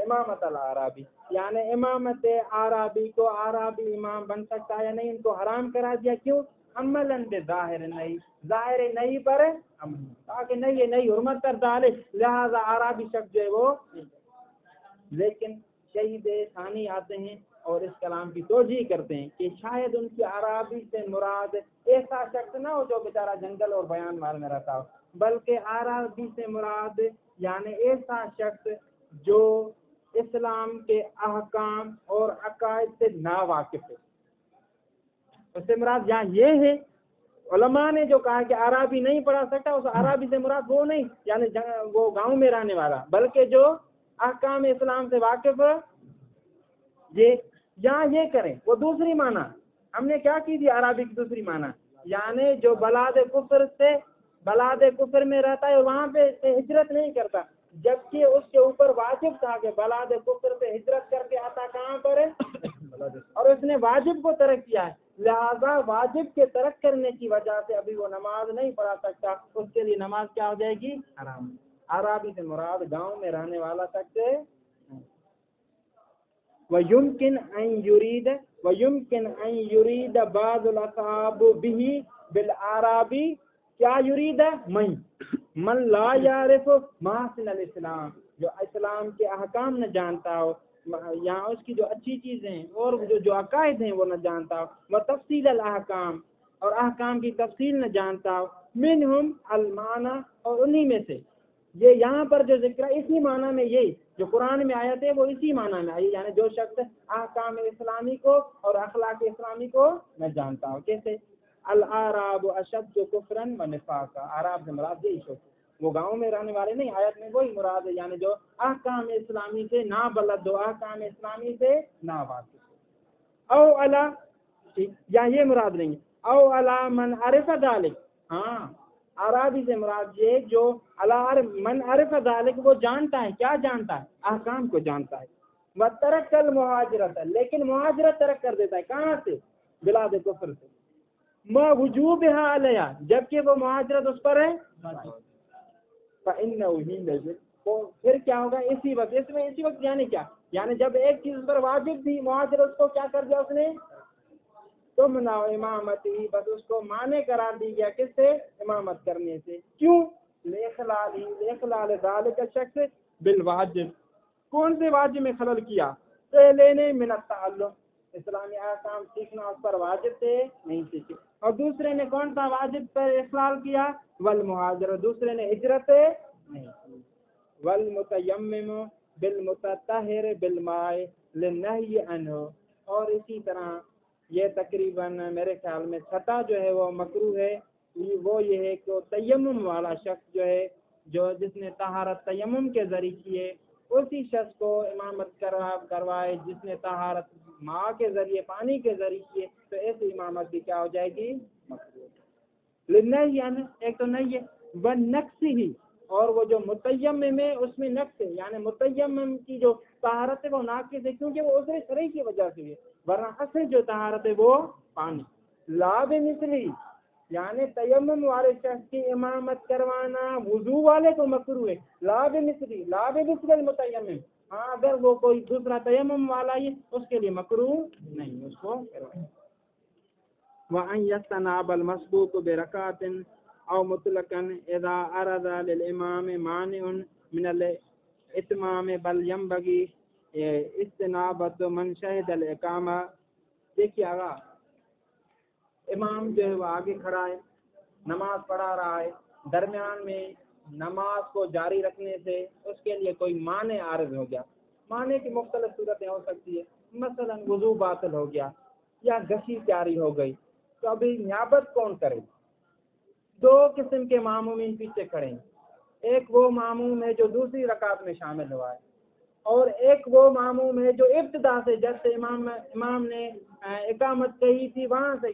امامت الاعرابی. یعنی امامت اعرابی کو اعرابی امام بن سکتا ہے یا نہیں، ان کو حرام قرار دیا. کیوں؟ عملاً بظاہر نہیں، ظاہر نہیں پر تاکہ نہیں حرمت کر ڈالے، لہذا اعرابی شخص جو ہے وہ. لیکن شہید ثانی آتے ہیں اور اس کلام کی توجیہ کرتے ہیں کہ شاید ان کی اعرابی سے مراد ایسا شخص نہ ہو جو بیچارہ جنگل اور بیان مال میں رہتا ہو، بلکہ اعرابی سے مراد یعنی ایسا شخص جو اسلام کے احکام اور عقائد سے ناواقف ہے. اس سے مراد یہاں یہ ہے، علماء نے جو کہا کہ عربی نہیں پڑھا سکتا، اس عربی سے مراد وہ نہیں یعنی وہ گاؤں میں رہنے والا، بلکہ جو احکام اسلام سے واقف یہ یہاں یہ کریں. وہ دوسری معنی ہم نے کیا کی تھی عربی کی دوسری معنی، یعنی جو بلاد کفر میں رہتا ہے اور وہاں پہ ہجرت نہیں کرتا، جبکہ اس کے اوپر واجب تھا کہ بلاد کفر سے ہجرت کر کے آتا کہاں پر ہے، اور اس نے واجب کو ترک کیا ہے، لہذا واجب کے ترک کرنے کی وجہ سے ابھی وہ نماز نہیں پڑھا سکتا. اس کے لیے نماز کیا ہو جائے گی؟ حرام. عربی سے مراد گاؤں میں رہنے والا شخص ہے. وَيُمْكِنْ أَنْ يُرِيدَ بَعْضُ الْأَصْحَابُ بِهِ بِالْأَعْرَابِ. کیا یرید ہے؟ من لا یعرف محاسن الاسلام، جو اسلام کے احکام نہ جانتا ہو، یہاں اس کی جو اچھی چیزیں ہیں اور جو عقائد ہیں وہ نہ جانتا ہو، وہ تفصیل الاحکام، اور احکام کی تفصیل نہ جانتا ہو. منہم المعنی، اور انہی میں سے یہ یہاں پر جو ذکر ہے اسی معنی میں، یہی جو قرآن میں آیت ہے وہ اسی معنی میں آئی، یعنی جو شخص احکام اسلامی کو اور اخلاق اسلامی کو نہ جانتا ہو. کیسے؟ الاعراب اشد کفرا و نفاقا. اعراب سے مراد یہی شخص وہ گاؤں میں رہنے والے نہیں، آیت میں وہی مراد ہے یعنی جو احکام اسلامی سے نا بلد ہو، احکام اسلامی سے نا واقف. او علا، یا یہ مراد نہیں، او علا من عرف ذلک. ہاں عربی سے مراد یہ جو من عرف ذلک، وہ جانتا ہے، کیا جانتا ہے؟ احکام کو جانتا ہے. وترک المہاجرت، لیکن مہاجرت ترک کر دیتا ہے. کہاں سے؟ بلاد کفر سے. ما وجوبها علیہ، جبکہ وہ مہاجرت اس پر ہے. فإنه حینئذ، تو پھر کیا ہوگا؟ اسی وقت یعنی کیا؟ یعنی جب ایک چیز پر واجب تھی مہاجرت کو کیا کر دیا اس نے؟ تمنع امامتی، بس اس کو مانے قرار دی گیا کس سے؟ امامت کرنے سے. کیوں؟ لإخلال ذالک الشخص بالواجب، کون سے واجب میں خلل کیا؟ لینے من التعلم، اسلامی احکام سیکھنا اس پر واجب تھے، نہیں سیکھے. اور دوسرے نے کون سا واجب پر اخلال کیا؟ والمہاجر، دوسرے نے ہجرت نہیں کی. والمتیمم بالمتطہر بالماء للنہی عنہ، اور اسی طرح یہ تقریباً میرے خیال میں چھٹا جو ہے وہ مکروہ ہے. وہ یہ ہے کہ تیمم والا شخص جو ہے، جو جس نے طہارت تیمم کے ذریعے کیے، اسی شخص کو امامت کروائے جس نے طہارت ماء کے ذریعے، پانی کے ذریعے کیے، تو ایسی امامت بھی کیا ہو جائے گی؟ مکروہ. لنہی عنہ، ایک تو نہیں ہے، ونقص ہی، اور وہ جو متیمم ہے اس میں نقص ہے، یعنی متیمم کی جو طہارت ہے وہ ناقص ہے، کیونکہ وہ عذر شرعی کی وجہ سے ہے، ورنہ اصل جو طہارت ہے وہ پانی. لا بمثلی، یعنی تیمم والے شخص کی امامت کروانا وضو والے کو مکروہ ہے. لا بمثلی، لا بمثل المتیمم، ہاں اگر وہ کوئی دوسرا تیمم والا ہے اس کے لیے مکروہ نہیں، اس کو کروائے. وَأَنْ يَسْتَنَابَ الْمَسْبُوقُ بِرَكَعَةٍ أَوْ مُطْلَقًا إِذَا عَرَضَ لِلْإِمَامِ مَانِعٌ مِنَ الْإِتْمَامِ بَلْ يَنْبَغِي اسْتِنَابَةُ مَنْ شَهِدَ الْإِقَامَةَ. دیکھیے آگا، امام جو ہے وہ آگے کھڑا ہے، نماز پڑھا رہا ہے، درمیان میں نماز کو جاری رکھنے سے اس کے لیے کوئی مانع عارض ہو گیا. مانع کی مختلف صورتیں ہو سکتی ہے، مثلا وضو باطل ہو گیا یا گشی جاری ہو گئی، تو ابھی نیابت کون کرے؟ دو قسم کے معمومین پیچھے کھڑے ہیں. ایک وہ معموم ہے جو دوسری رکعت میں شامل ہوا ہے، اور ایک وہ معموم ہے جو ابتدا سے جب سے امام نے اقامت کہی تھی وہاں سے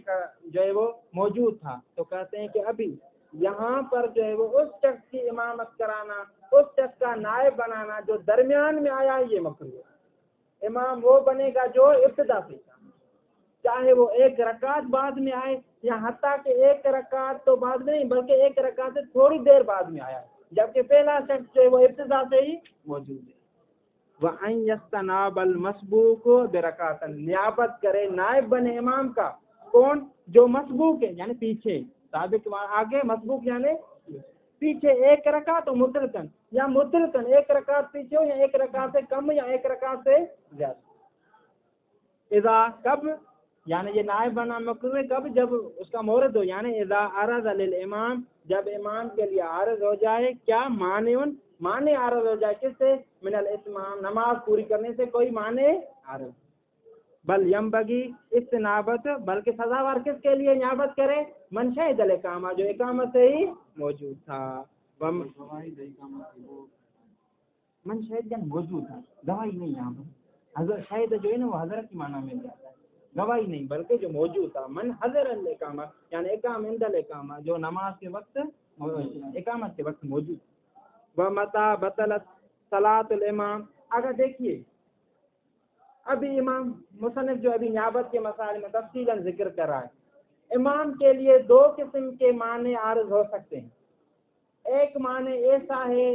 جو ہے وہ موجود تھا. تو کہتے ہیں کہ ابھی یہاں پر جو ہے وہ اس شخص کی امامت کرانا، اس شخص کا نائب بنانا جو درمیان میں آیا، یہ مکروہ ہے. امام وہ بنے گا جو ابتدا سے تھا، چاہے وہ ایک رکعت بعد میں آئے، یا حتیٰ کہ ایک رکعت تو بعد میں نہیں بلکہ ایک رکعت سے تھوڑی دیر بعد میں آیا، جبکہ پہلا شخص جو ہے وہ ابتدا سے ہی موجود ہے. وَأَنْ يَسْتَنَابَ الْمَسْبُوقُ بِرَكَعَةٍ، نیابت کرے، نائب بنے امام کا. کون؟ جو مسبوق ہے، یعنی پیچھے، سابق آگے، مسبوق یعنی پیچھے. ایک رکعت تو مطلقاً، یا مطلقاً ایک رکعت پیچھے ہو، یا ایک رکعت سے کم، یا ایک رکعت سے زیادہ. اذا، کب؟ یعنی یہ نائب بنا مکروہ ہے کب؟ جب اس کا مورد ہو، یعنی اذا عرض للامام، جب امام کے لیے عارض ہو جائے کیا؟ مانع عارض ہو جائے، کس سے؟ من الاتمام، نماز پوری کرنے سے کوئی مانع عارض. بل ینبغی استنابت، بلکہ سزاوار کس کے لیے نیابت کرے؟ من شہد الاقامہ، جو اقامت سے ہی موجود تھا. من شہد یعنی موجود تھا، گواہی نہیں. یہاں پر حضرت شہد جو ہے نا وہ حضرت کی معنی میں جاتا ہے، گواہی نہیں بلکہ جو موجود تھا. من حضر الاقامہ یعنی اقام عند الاقامہ، جو نماز کے وقت، اقامت کے وقت موجود. ومتى بطلت صلاۃ الامام، اگر دیکھیے ابھی امام مصنف جو ابھی نیابت کے مسائل میں تفصیلاً ذکر کر رہا ہے. امام کے لیے دو قسم کے معنی عارض ہو سکتے ہیں. ایک معنی ایسا ہے،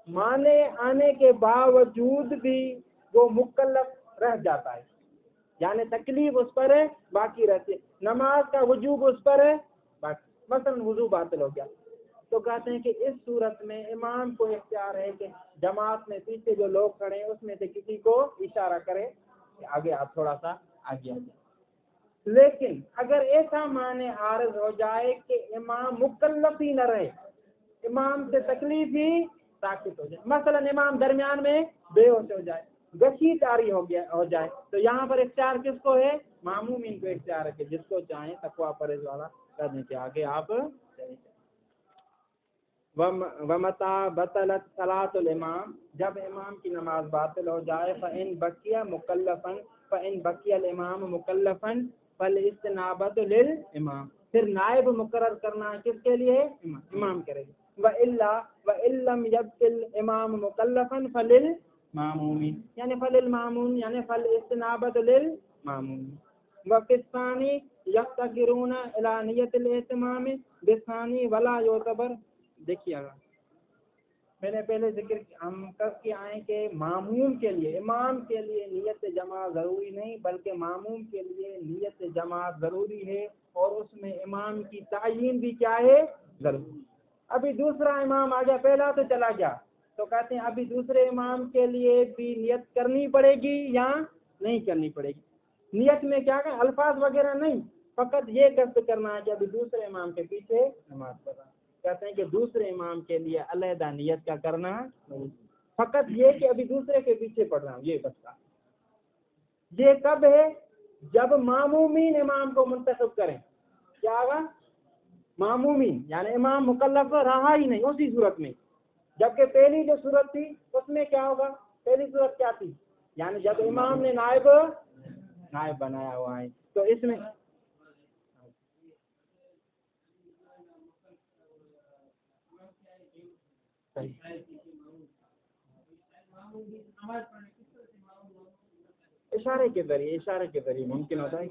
معنی آنے کے باوجود بھی وہ مکلف رہ جاتا ہے، یعنی تکلیف اس پر ہے باقی رہتی ہے، نماز کا وجوب اس پر ہے باقی. مثلا وضو باطل ہو گیا، تو کہتے ہیں کہ اس صورت میں امام کو اختیار ہے کہ جماعت میں پیچھے جو لوگ کھڑے ہیں اس میں سے کسی کو اشارہ کرے کہ آگے آپ تھوڑا سا آگے آ جائیں. لیکن اگر ایسا معنی عارض ہو جائے کہ امام مکلف ہی نہ رہے، امام سے تکلیف ہی ساقط ہو جائے، مثلا امام درمیان میں بے ہوش ہو جائے، گشی طاری ہو جائے، تو یہاں پر اختیار کس کو ہے؟ معمومین کو اختیار ہے کہ جس کو چاہیں تقویٰ پرہیز والا کرنے کے آگے آپ چلیں. ومتى بطلت صلاۃ الامام، جب امام کی نماز باطل ہو جائے، فإن بقي مکلفا، فإن بقي الامام مکلفا فالاستنابۃ للامام، پھر نائب مقرر کرنا کس کے لیے؟ امام کرے گا. وإن لم يبق الامام مکلفا فللماموم، یعنی فللماموم یعنی فالاستنابۃ للماموم. وفي الثاني يفتقرون إلى نية الاهتمام بالثاني ولا يعتبر. دیکھیے گا میں نے پہلے ذکر ہم کب کے آئے کہ معموم کے لیے، امام کے لیے نیت جماعت ضروری نہیں، بلکہ معموم کے لیے نیت جماعت ضروری ہے، اور اس میں امام کی تعیین بھی کیا ہے، ضروری۔ ابھی دوسرا امام آ گیا، پہلا تو چلا گیا، تو کہتے ہیں ابھی دوسرے امام کے لیے بھی نیت کرنی پڑے گی یا نہیں کرنی پڑے گی۔ نیت میں کیا کہ الفاظ وغیرہ نہیں، فقط یہ قصد کرنا ہے کہ ابھی دوسرے امام کے پیچھے نماز پڑھنا۔ کہتے ہیں کہ دوسرے امام کے لیے علیحدہ نیت کا کرنا نہیں، فقط یہ کہ ابھی دوسرے کے پیچھے پڑھ رہا ہوں، یہ بس کا۔ یہ کب ہے؟ جب معمومین امام کو منتخب کریں، کیا ہوگا؟ معمومین یعنی امام مکلف رہا ہی نہیں اسی صورت میں، جبکہ پہلی جو صورت تھی اس میں کیا ہوگا؟ پہلی صورت کیا تھی؟ یعنی جب امام نے نائب بنایا ہوا ہے، تو اس میں اشارے کے ذریعے ممکن ہوتا ہے۔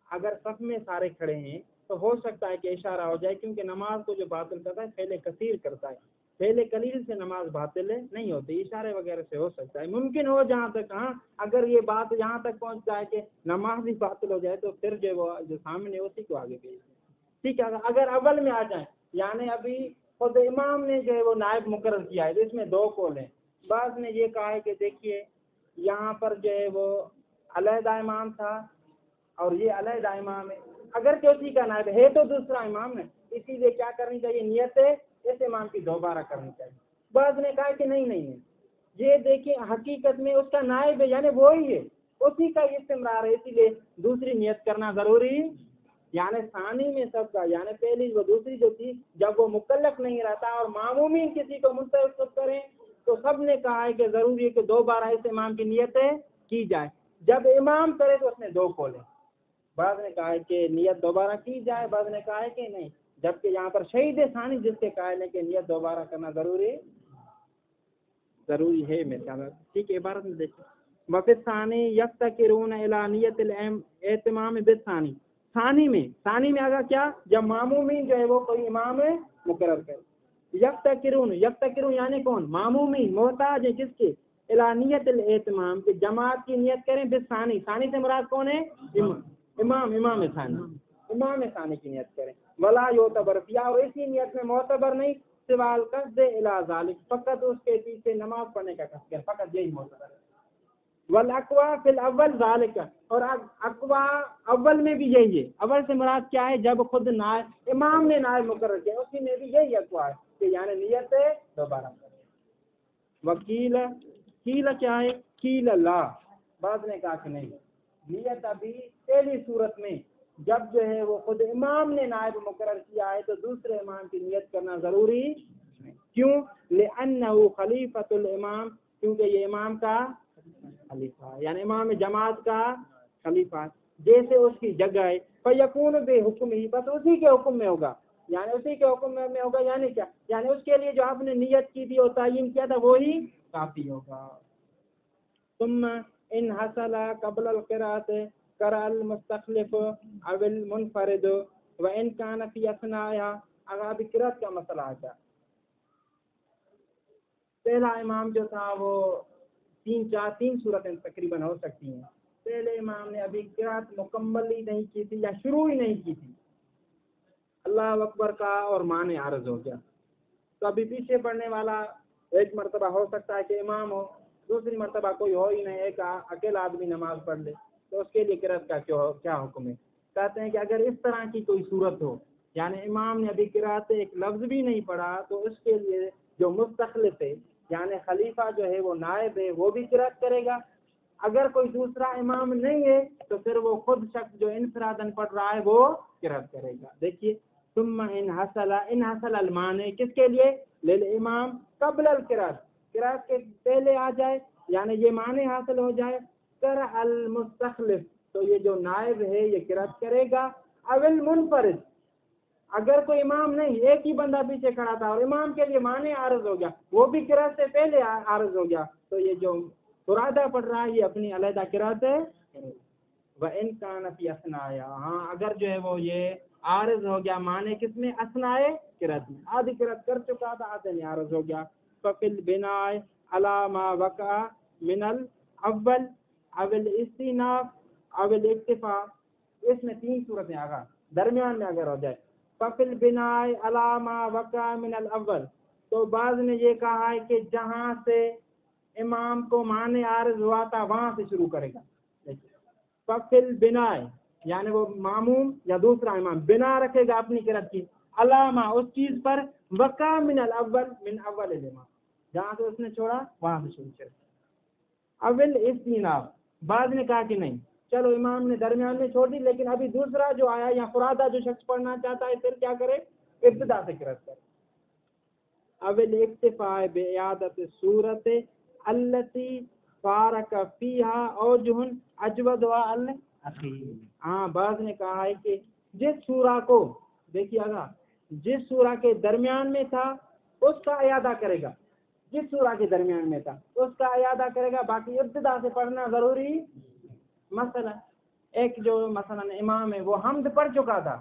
اگر صف میں سارے کھڑے ہیں تو ہو سکتا ہے کہ اشارہ ہو جائے، کیونکہ نماز کو جو باطل کرتا ہے پہلے کثیر کرتا ہے، پہلے قلیل سے نماز باطل نہیں ہوتی، اشارے وغیرہ سے ہو سکتا ہے، ممکن ہو جہاں تک۔ ہاں اگر یہ بات یہاں تک پہنچ جائے کہ نماز ہی باطل ہو جائے تو پھر جو سامنے اسی کو آگے بھیج دیں، ٹھیک ہے۔ اگر اول میں آ جائیں، یعنی ابھی خود امام نے جو ہے وہ نائب مقرر کیا ہے، تو اس میں دو قول ہیں۔ بعض نے یہ کہا ہے کہ دیکھیے یہاں پر جو ہے وہ علیحدہ امام تھا اور یہ علیحدہ امام ہے، اگر اسی کا نائب ہے تو دوسرا امام ہے، اسی لیے کیا کرنی چاہیے؟ نیت اس امام کی دوبارہ کرنی چاہیے۔ بعض نے کہا کہ نہیں، یہ دیکھیں حقیقت میں اس کا نائب ہے، یعنی وہی ہے، اسی کا استمرار ہے، اسی لیے دوسری نیت کرنا ضروری، یعنی ثانی میں سب کا، یعنی پہلی وہ دوسری جو تھی جب وہ مکلف نہیں رہتا اور معمومین کسی کو منتخب کریں تو سب نے کہا ہے کہ ضروری ہے کہ دوبارہ اس امام کی نیت کی جائے۔ جب امام کرے تو اس نے دو قول ہیں، بعض نے کہا ہے کہ نیت دوبارہ کی جائے، بعض نے کہا ہے کہ نہیں، جبکہ یہاں پر شہید ثانی جس کے قائل ہے کہ نیت دوبارہ کرنا ضروری ہے۔ میرے خیال میں ٹھیک ہے، عبارت میں دیکھیں وقت ثانی یفتقرون الی نیت الاہتمام بالثانی، ثانی میں آگا کیا؟ جب معمومین جو ہے وہ کوئی امام مقرر کرے، یفتقرون یعنی کون؟ معمومین محتاج ہے کس کے؟ الی نیت الاہتمام، کہ جماعت کی نیت کریں بالثانی، ثانی سے مراد کون ہے؟ امام ثانی کی نیت کریں، ولا یعتبر فیہا، اور اسی نیت میں معتبر نہیں سوى القصد الی ذلک، فقط اس کے پیچھے نماز پڑھنے کا قصد ہے، فقط یہی معتبر ہے۔ والاقوی فی الاول ذالک، اور اقوی اول میں بھی یہی ہے، اول سے مراد کیا ہے؟ جب خود امام نے نائب مقرر کیا اسی میں بھی یہی اقوی ہے کہ یعنی نیت دوبارہ کریں۔ وکیل کیا ہے؟ قیل اللہ، بعض نے کہا کہ نہیں، نیت ابھی پہلی صورت میں جب جو ہے وہ خود امام نے نائب مقرر کیا ہے تو دوسرے امام کی نیت کرنا ضروری نہیں۔ کیوں؟ لأنه خلیفۃ الامام، کیونکہ یہ امام کا خلیفہ ہے، یعنی امام جماعت کا خلیفہ ہے، جیسے اس کی جگہ ہے، فیکون بحکم ہی، بس اسی کے حکم میں ہوگا، یعنی اسی کے حکم میں ہوگا، یعنی کیا؟ یعنی اس کے لیے جو آپ نے نیت کی تھی اور تعین کیا تھا وہی کافی ہوگا۔ ثم ان حصل قبل القراءۃ قرأ المستخلف او المنفرد وان كان في اثناءها، اگر ابھی قرأت کا مسئلہ آتا، پہلا امام جو تھا وہ تین صورتیں تقریباً ہو سکتی ہیں، پہلے امام نے ابھی قرأت مکمل ہی نہیں کی تھی یا شروع ہی نہیں کی تھی، اللہ اکبر کا اور معنی عارض ہو گیا، تو ابھی پیچھے پڑھنے والا ایک مرتبہ ہو سکتا ہے کہ امام ہو، دوسری مرتبہ کوئی ہو ہی نہیں، ایک اکیلا آدمی نماز پڑھ لے، تو اس کے لیے قرأت کا کیا حکم ہے؟ کہتے ہیں کہ اگر اس طرح کی کوئی صورت ہو، یعنی امام نے ابھی قرأت ایک لفظ بھی نہیں پڑھا، تو اس کے لیے جو مستخلف ہے یعنی خلیفہ جو ہے وہ نائب ہے، وہ بھی قرأت کرے گا۔ اگر کوئی دوسرا امام نہیں ہے تو پھر وہ خود شخص جو انفراداً پڑھ رہا ہے وہ قرأت کرے گا۔ دیکھیے ثم ان حصل المانع، کس کے لیے؟ للامام قبل القراءت، قرأت کے پہلے آ جائے، یعنی یہ معنی حاصل ہو جائے، قرأ المستخلف، تو یہ جو نائب ہے یہ قرأت کرے گا، او المنفرد، اگر کوئی امام نہیں، ایک ہی بندہ پیچھے کھڑا تھا اور امام کے لیے معنی عارض ہو گیا، وہ بھی قرأت سے پہلے عارض ہو گیا، تو یہ جو فرادہ پڑھ رہا ہے یہ اپنی علیحدہ قرأت ہے۔ وَإِنْ كَانَ فِي أَثْنَاءِ، ہاں اگر جو ہے وہ یہ عارض ہو گیا معنی کس میں؟ اثنائے قرأت میں، آدھی قرأت کر چکا تھا آدھے میں عارض ہو گیا. فَفِي الْبِنَاءِ عَلَى مَا وَقَعَ مِنَ الْأَوَّلِ أَوِ الْإِسْتِئْنَافِ أَوِ الْاِكْتِفَاءِ، اس میں تین صورتیں آگا درمیان میں اگر ہو جائے. فَفِي الْبِنَاءِ عَلَى مَا وَقَعَ مِنَ الْأَوَّلِ، تو بعض نے یہ کہا ہے کہ جہاں سے امام کو معنی عارض ہوا تھا وہاں سے شروع کرے گا. فَفِي الْبِنَاءِ یعنی وہ معموم یا دوسرا امام بنا رکھے گا اپنی قرأت کی، علامہ اس چیز پر، وقع من الاول من اول الامام، جہاں سے اس نے چھوڑا وہاں سے شروع کرے. اول استیناف، بعض نے کہا کہ نہیں چلو امام نے درمیان میں چھوڑ دی لیکن ابھی دوسرا جو آیا یا فرادہ جو شخص پڑھنا چاہتا ہے پھر کیا کرے؟ ابتدا سے قرأت کرے. اول اکتفاء باعادت صورت التي فارق فيها اوجه اجودها الاخير. ہاں بعض نے کہا ہے کہ جس سورہ کو دیکھیے گا جس سورہ کے درمیان میں تھا اس کا اعادہ کرے گا، جس سورہ کے درمیان میں تھا اس کا اعادہ کرے گا، باقی ابتدا سے پڑھنا ضروری. مثلا ایک جو مثلا امام ہے وہ حمد پڑھ چکا تھا،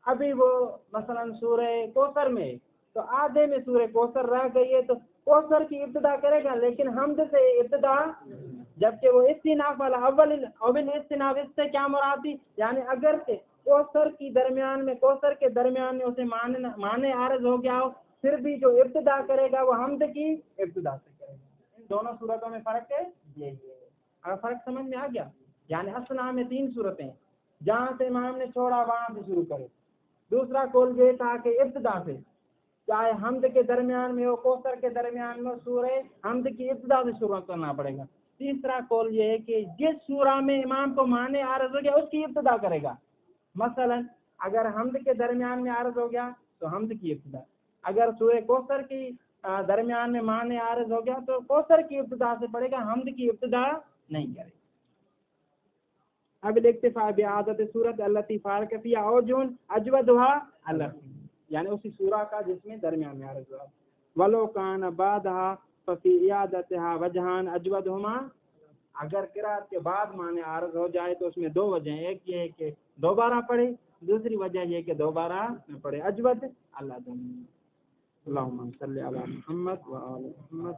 ابھی وہ مثلا سورہ کوثر میں تو آدھے میں سورہ کوثر رہ گئی ہے تو کوثر کی ابتدا کرے گا لیکن حمد سے ابتدا، جبکہ وہ استیناف والا اول استیناف، اس سے کیا مراد تھی؟ یعنی اگر کہ کوثر کے درمیان میں اسے معنی عارض ہو گیا ہو پھر بھی جو ابتدا کرے گا وہ حمد کی ابتدا سے کرے گا. ان دونوں صورتوں میں فرق ہے یہی ہے. اگر فرق سمجھ میں آ گیا، یعنی اثنا میں تین صورتیں، جہاں سے امام نے چھوڑا وہاں سے شروع کرے. دوسرا قول یہ تھا کہ ابتدا سے، چاہے حمد کے درمیان میں ہو کوثر کے درمیان میں ہو، سورہ حمد کی ابتدا سے شروع کرنا پڑے گا. تیسرا قول یہ ہے کہ جس سورہ میں امام کو معنی عارض ہو گیا اس کی ابتدا کرے گا. مثلا اگر حمد کے درمیان میں عارض ہو گیا تو حمد کی ابتدا، اگر سورہ کوثر کی درمیان میں معنی عارض ہو گیا تو کوثر کی ابتدا سے پڑھے گا، حمد کی ابتدا نہیں کرے گا. اب الاکتفاء بعادت صورت التي فارق فيها اوجه اجودها التي، یعنی اسی سورہ کا جس میں درمیان میں عارض ہوا. ولو كان بعدها ففي اعادتها وجهان اجودهما، اگر قرات کے بعد معنی عارض ہو جائے تو اس میں دو وجہ ہیں، ایک یہ ہے کہ دوبارہ پڑھے، دوسری وجہ یہ کہ دوبارہ نہ پڑھے. اجود اللہ تعالی. اللهم صل على محمد وآل محمد.